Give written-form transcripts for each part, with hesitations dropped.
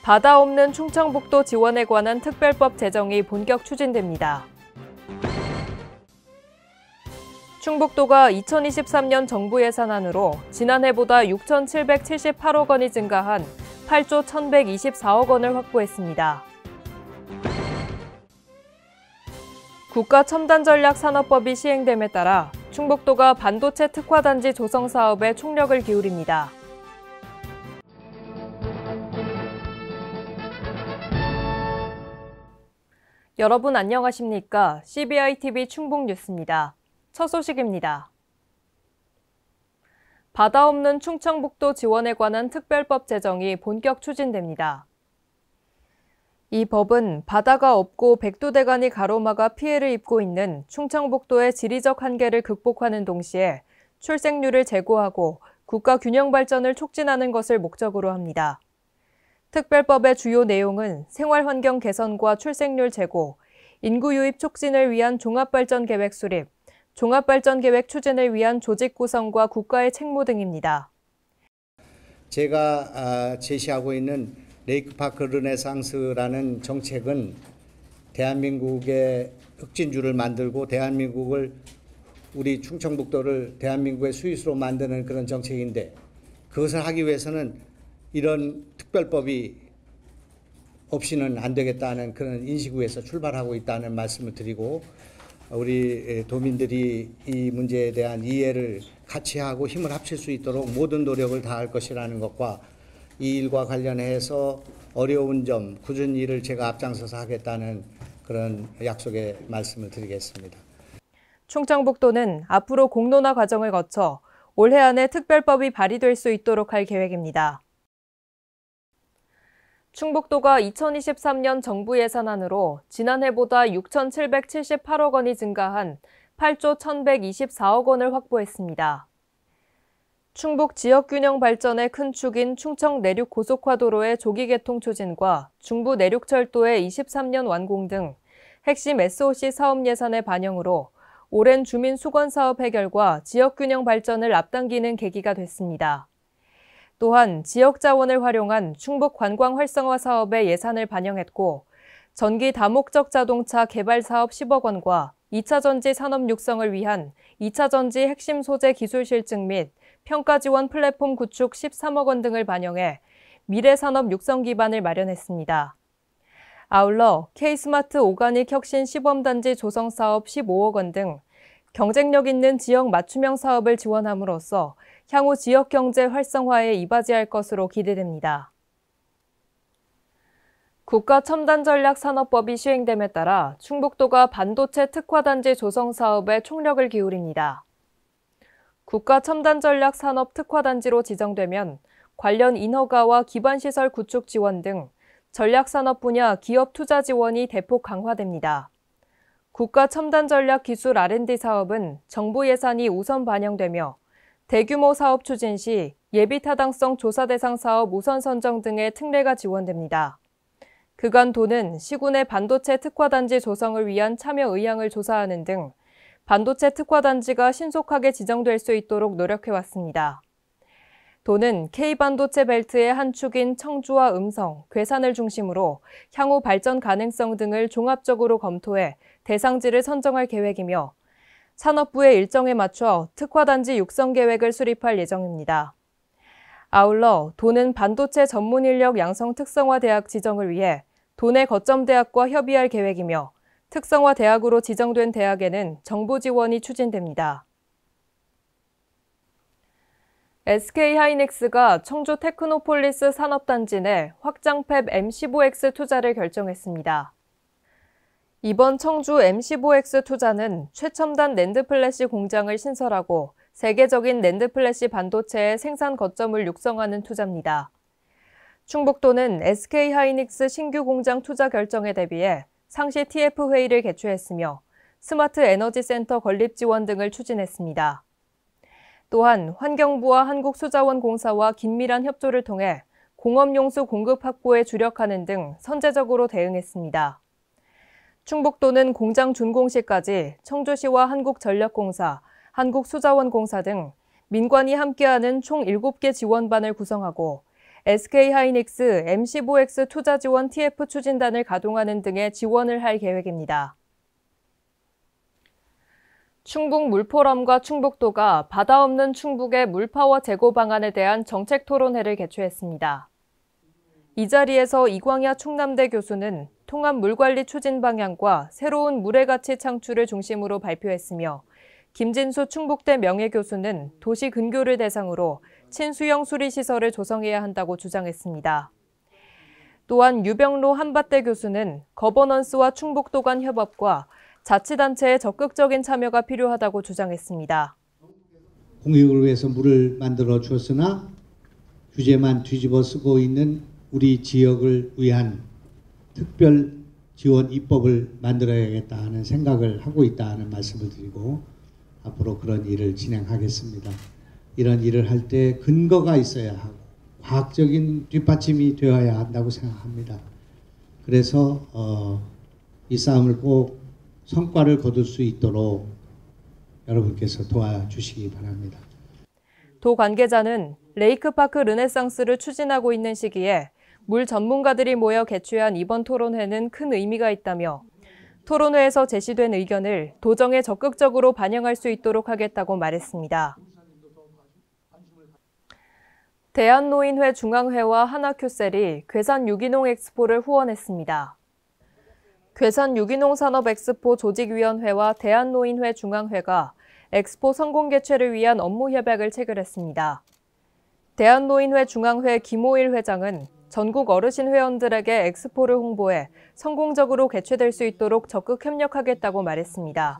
바다 없는 충청북도 지원에 관한 특별법 제정이 본격 추진됩니다. 충북도가 2023년 정부 예산안으로 지난해보다 6,778억 원이 증가한 8조 1,124억 원을 확보했습니다. 국가첨단전략산업법이 시행됨에 따라 충북도가 반도체 특화단지 조성 사업에 총력을 기울입니다. 여러분 안녕하십니까? CBI-TV 충북뉴스입니다. 첫 소식입니다. 바다 없는 충청북도 지원에 관한 특별법 제정이 본격 추진됩니다. 이 법은 바다가 없고 백두대간이 가로막아 피해를 입고 있는 충청북도의 지리적 한계를 극복하는 동시에 출생률을 제고하고 국가 균형 발전을 촉진하는 것을 목적으로 합니다. 특별법의 주요 내용은 생활환경 개선과 출생률 제고, 인구 유입 촉진을 위한 종합발전계획 수립, 종합발전계획 추진을 위한 조직 구성과 국가의 책무 등입니다. 제가 제시하고 있는 레이크파크 르네상스라는 정책은 대한민국의 흑진주를 만들고 대한민국을 우리 충청북도를 대한민국의 스위스로 만드는 그런 정책인데 그것을 하기 위해서는 이런 특별법이 없이는 안 되겠다는 그런 인식에서 출발하고 있다는 말씀을 드리고 우리 도민들이 이 문제에 대한 이해를 같이 하고 힘을 합칠 수 있도록 모든 노력을 다할 것이라는 것과 이 일과 관련해서 어려운 점, 굳은 일을 제가 앞장서서 하겠다는 그런 약속의 말씀을 드리겠습니다. 충청북도는 앞으로 공론화 과정을 거쳐 올해 안에 특별법이 발의될 수 있도록 할 계획입니다. 충북도가 2023년 정부 예산안으로 지난해보다 6,778억 원이 증가한 8조 1,124억 원을 확보했습니다. 충북 지역균형 발전의 큰 축인 충청 내륙 고속화도로의 조기 개통 추진과 중부 내륙철도의 23년 완공 등 핵심 SOC 사업 예산의 반영으로 오랜 주민 수건 사업 해결과 지역균형 발전을 앞당기는 계기가 됐습니다. 또한 지역 자원을 활용한 충북 관광 활성화 사업에 예산을 반영했고 전기 다목적 자동차 개발 사업 10억 원과 2차 전지 산업 육성을 위한 2차 전지 핵심 소재 기술 실증 및 평가 지원 플랫폼 구축 13억 원 등을 반영해 미래 산업 육성 기반을 마련했습니다. 아울러 K스마트 오가닉 혁신 시범단지 조성 사업 15억 원 등 경쟁력 있는 지역 맞춤형 사업을 지원함으로써 향후 지역 경제 활성화에 이바지할 것으로 기대됩니다. 국가첨단전략산업법이 시행됨에 따라 충북도가 반도체 특화단지 조성 사업에 총력을 기울입니다. 국가첨단전략산업 특화단지로 지정되면 관련 인허가와 기반시설 구축 지원 등 전략산업 분야 기업 투자 지원이 대폭 강화됩니다. 국가첨단전략기술 R&D 사업은 정부 예산이 우선 반영되며 대규모 사업 추진 시 예비타당성 조사 대상 사업 우선 선정 등의 특례가 지원됩니다. 그간 도는 시군의 반도체 특화단지 조성을 위한 참여 의향을 조사하는 등 반도체 특화단지가 신속하게 지정될 수 있도록 노력해왔습니다. 도는 K반도체 벨트의 한 축인 청주와 음성, 괴산을 중심으로 향후 발전 가능성 등을 종합적으로 검토해 대상지를 선정할 계획이며 산업부의 일정에 맞춰 특화단지 육성 계획을 수립할 예정입니다. 아울러 도는 반도체 전문 인력 양성 특성화 대학 지정을 위해 도내 거점 대학과 협의할 계획이며 특성화 대학으로 지정된 대학에는 정부 지원이 추진됩니다. SK하이닉스가 청주 테크노폴리스 산업단지 내 확장팹 M15X 투자를 결정했습니다. 이번 청주 M15X 투자는 최첨단 낸드플래시 공장을 신설하고 세계적인 낸드플래시 반도체의 생산 거점을 육성하는 투자입니다. 충북도는 SK하이닉스 신규 공장 투자 결정에 대비해 상시 TF 회의를 개최했으며 스마트 에너지 센터 건립 지원 등을 추진했습니다. 또한 환경부와 한국수자원공사와 긴밀한 협조를 통해 공업용수 공급 확보에 주력하는 등 선제적으로 대응했습니다. 충북도는 공장 준공시까지 청주시와 한국전력공사, 한국수자원공사 등 민관이 함께하는 총 7개 지원반을 구성하고 SK하이닉스 M15X 투자 지원 TF 추진단을 가동하는 등의 지원을 할 계획입니다. 충북 물포럼과 충북도가 바다 없는 충북의 물파워 제고 방안에 대한 정책 토론회를 개최했습니다. 이 자리에서 이광야 충남대 교수는 통합 물관리 추진 방향과 새로운 물의 가치 창출을 중심으로 발표했으며 김진수 충북대 명예교수는 도시 근교를 대상으로 친수형 수리시설을 조성해야 한다고 주장했습니다. 또한 유병로 한밭대 교수는 거버넌스와 충북도 간 협업과 자치단체의 적극적인 참여가 필요하다고 주장했습니다. 공익을 위해서 물을 만들어 주었으나 규제만 뒤집어 쓰고 있는 우리 지역을 위한 특별 지원 입법을 만들어야겠다 하는 생각을 하고 있다는 말씀을 드리고 앞으로 그런 일을 진행하겠습니다. 이런 일을 할 때 근거가 있어야 하고 과학적인 뒷받침이 되어야 한다고 생각합니다. 그래서 이 싸움을 꼭 성과를 거둘 수 있도록 여러분께서 도와주시기 바랍니다. 도 관계자는 레이크파크 르네상스를 추진하고 있는 시기에 물 전문가들이 모여 개최한 이번 토론회는 큰 의미가 있다며 토론회에서 제시된 의견을 도정에 적극적으로 반영할 수 있도록 하겠다고 말했습니다. 대한노인회 중앙회와 한화큐셀이 괴산 유기농 엑스포를 후원했습니다. 괴산 유기농 산업 엑스포 조직위원회와 대한노인회 중앙회가 엑스포 성공 개최를 위한 업무 협약을 체결했습니다. 대한노인회 중앙회 김호일 회장은 전국 어르신 회원들에게 엑스포를 홍보해 성공적으로 개최될 수 있도록 적극 협력하겠다고 말했습니다.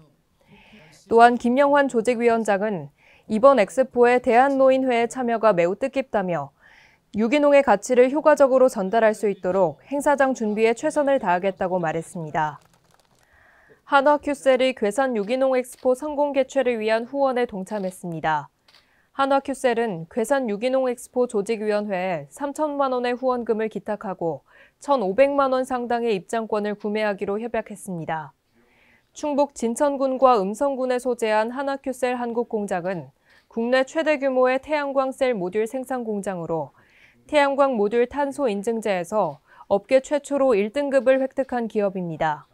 또한 김영환 조직위원장은 이번 엑스포에 대한노인회의 참여가 매우 뜻깊다며 유기농의 가치를 효과적으로 전달할 수 있도록 행사장 준비에 최선을 다하겠다고 말했습니다. 한화큐셀이 괴산 유기농 엑스포 성공 개최를 위한 후원에 동참했습니다. 한화큐셀은 괴산 유기농 엑스포 조직위원회에 3천만 원의 후원금을 기탁하고 1,500만 원 상당의 입장권을 구매하기로 협약했습니다. 충북 진천군과 음성군에 소재한 한화큐셀 한국공장은 국내 최대 규모의 태양광 셀 모듈 생산 공장으로 태양광 모듈 탄소 인증제에서 업계 최초로 1등급을 획득한 기업입니다.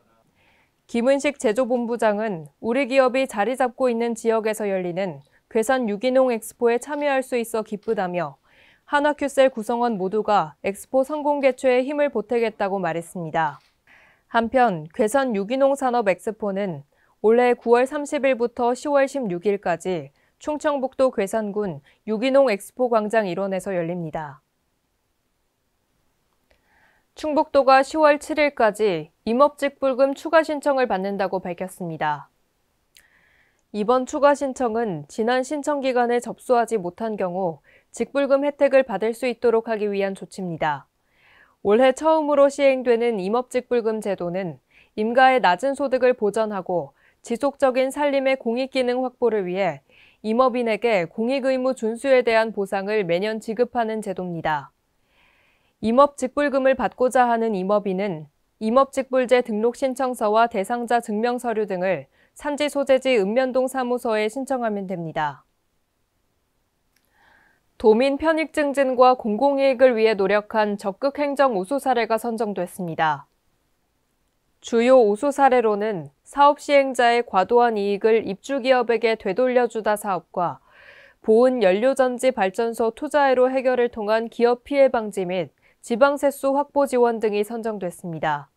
김은식 제조본부장은 우리 기업이 자리 잡고 있는 지역에서 열리는 괴산 유기농 엑스포에 참여할 수 있어 기쁘다며 한화큐셀 구성원 모두가 엑스포 성공 개최에 힘을 보태겠다고 말했습니다. 한편 괴산 유기농 산업 엑스포는 올해 9월 30일부터 10월 16일까지 충청북도 괴산군 유기농 엑스포 광장 일원에서 열립니다. 충북도가 10월 7일까지 임업직불금 추가 신청을 받는다고 밝혔습니다. 이번 추가 신청은 지난 신청 기간에 접수하지 못한 경우 직불금 혜택을 받을 수 있도록 하기 위한 조치입니다. 올해 처음으로 시행되는 임업직불금 제도는 임가의 낮은 소득을 보전하고 지속적인 살림의 공익기능 확보를 위해 임업인에게 공익의무 준수에 대한 보상을 매년 지급하는 제도입니다. 임업직불금을 받고자 하는 임업인은 임업직불제 등록 신청서와 대상자 증명서류 등을 산지 소재지 읍면동 사무소에 신청하면 됩니다. 도민 편익 증진과 공공이익을 위해 노력한 적극 행정 우수 사례가 선정됐습니다. 주요 우수 사례로는 사업 시행자의 과도한 이익을 입주기업에게 되돌려주다 사업과 보은 연료전지 발전소 투자회로 해결을 통한 기업 피해 방지 및 지방세수 확보 지원 등이 선정됐습니다.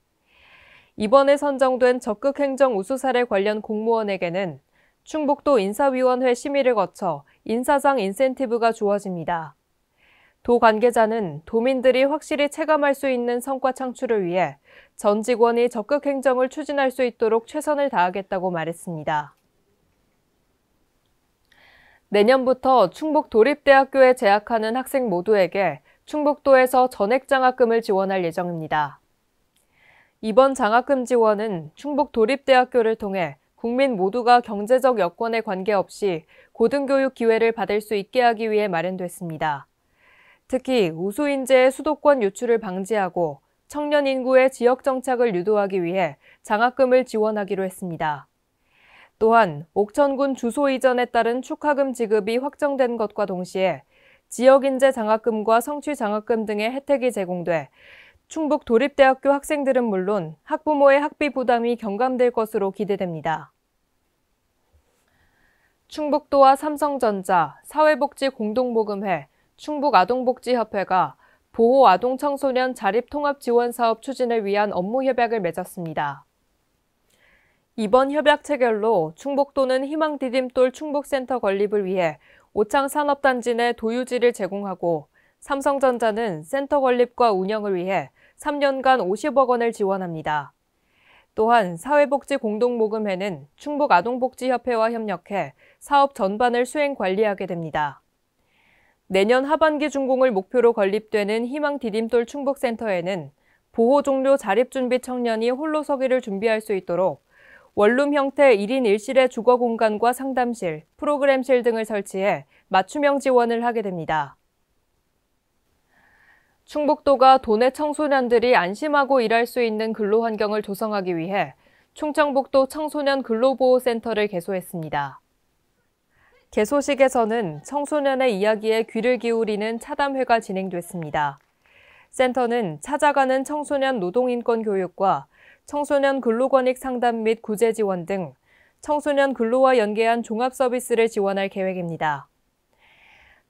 이번에 선정된 적극 행정 우수 사례 관련 공무원에게는 충북도 인사위원회 심의를 거쳐 인사상 인센티브가 주어집니다. 도 관계자는 도민들이 확실히 체감할 수 있는 성과 창출을 위해 전 직원이 적극 행정을 추진할 수 있도록 최선을 다하겠다고 말했습니다. 내년부터 충북 도립대학교에 재학하는 학생 모두에게 충북도에서 전액장학금을 지원할 예정입니다. 이번 장학금 지원은 충북 도립대학교를 통해 국민 모두가 경제적 여건에 관계없이 고등교육 기회를 받을 수 있게 하기 위해 마련됐습니다. 특히 우수 인재의 수도권 유출을 방지하고 청년 인구의 지역 정착을 유도하기 위해 장학금을 지원하기로 했습니다. 또한 옥천군 주소 이전에 따른 축하금 지급이 확정된 것과 동시에 지역인재 장학금과 성취 장학금 등의 혜택이 제공돼 충북 도립대학교 학생들은 물론 학부모의 학비 부담이 경감될 것으로 기대됩니다. 충북도와 삼성전자, 사회복지공동모금회, 충북아동복지협회가 보호아동청소년 자립통합지원사업 추진을 위한 업무협약을 맺었습니다. 이번 협약 체결로 충북도는 희망디딤돌 충북센터 건립을 위해 오창 산업단지 내 도유지를 제공하고 삼성전자는 센터 건립과 운영을 위해 3년간 50억 원을 지원합니다. 또한 사회복지공동모금회는 충북아동복지협회와 협력해 사업 전반을 수행 관리하게 됩니다. 내년 하반기 준공을 목표로 건립되는 희망디딤돌 충북센터에는 보호 종료 자립준비 청년이 홀로서기를 준비할 수 있도록 원룸 형태 1인 1실의 주거 공간과 상담실, 프로그램실 등을 설치해 맞춤형 지원을 하게 됩니다. 충북도가 도내 청소년들이 안심하고 일할 수 있는 근로 환경을 조성하기 위해 충청북도 청소년 근로보호센터를 개소했습니다. 개소식에서는 청소년의 이야기에 귀를 기울이는 차담회가 진행됐습니다. 센터는 찾아가는 청소년 노동인권 교육과 청소년 근로권익 상담 및 구제 지원 등 청소년 근로와 연계한 종합 서비스를 지원할 계획입니다.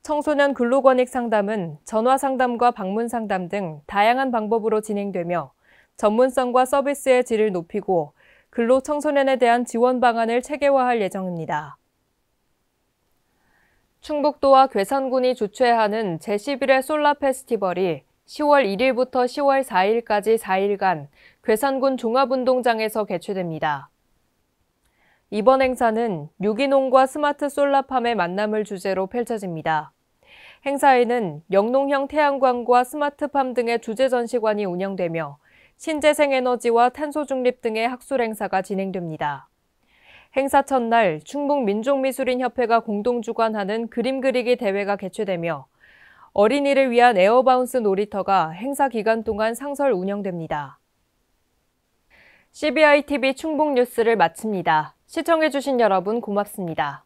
청소년 근로권익 상담은 전화 상담과 방문 상담 등 다양한 방법으로 진행되며 전문성과 서비스의 질을 높이고 근로 청소년에 대한 지원 방안을 체계화할 예정입니다. 충북도와 괴산군이 주최하는 제11회 솔라 페스티벌이 10월 1일부터 10월 4일까지 4일간 괴산군 종합운동장에서 개최됩니다. 이번 행사는 유기농과 스마트 솔라팜의 만남을 주제로 펼쳐집니다. 행사에는 영농형 태양광과 스마트팜 등의 주제 전시관이 운영되며 신재생에너지와 탄소중립 등의 학술 행사가 진행됩니다. 행사 첫날 충북민족미술인협회가 공동 주관하는 그림 그리기 대회가 개최되며 어린이를 위한 에어바운스 놀이터가 행사 기간 동안 상설 운영됩니다. CBI TV 충북 뉴스를 마칩니다. 시청해주신 여러분 고맙습니다.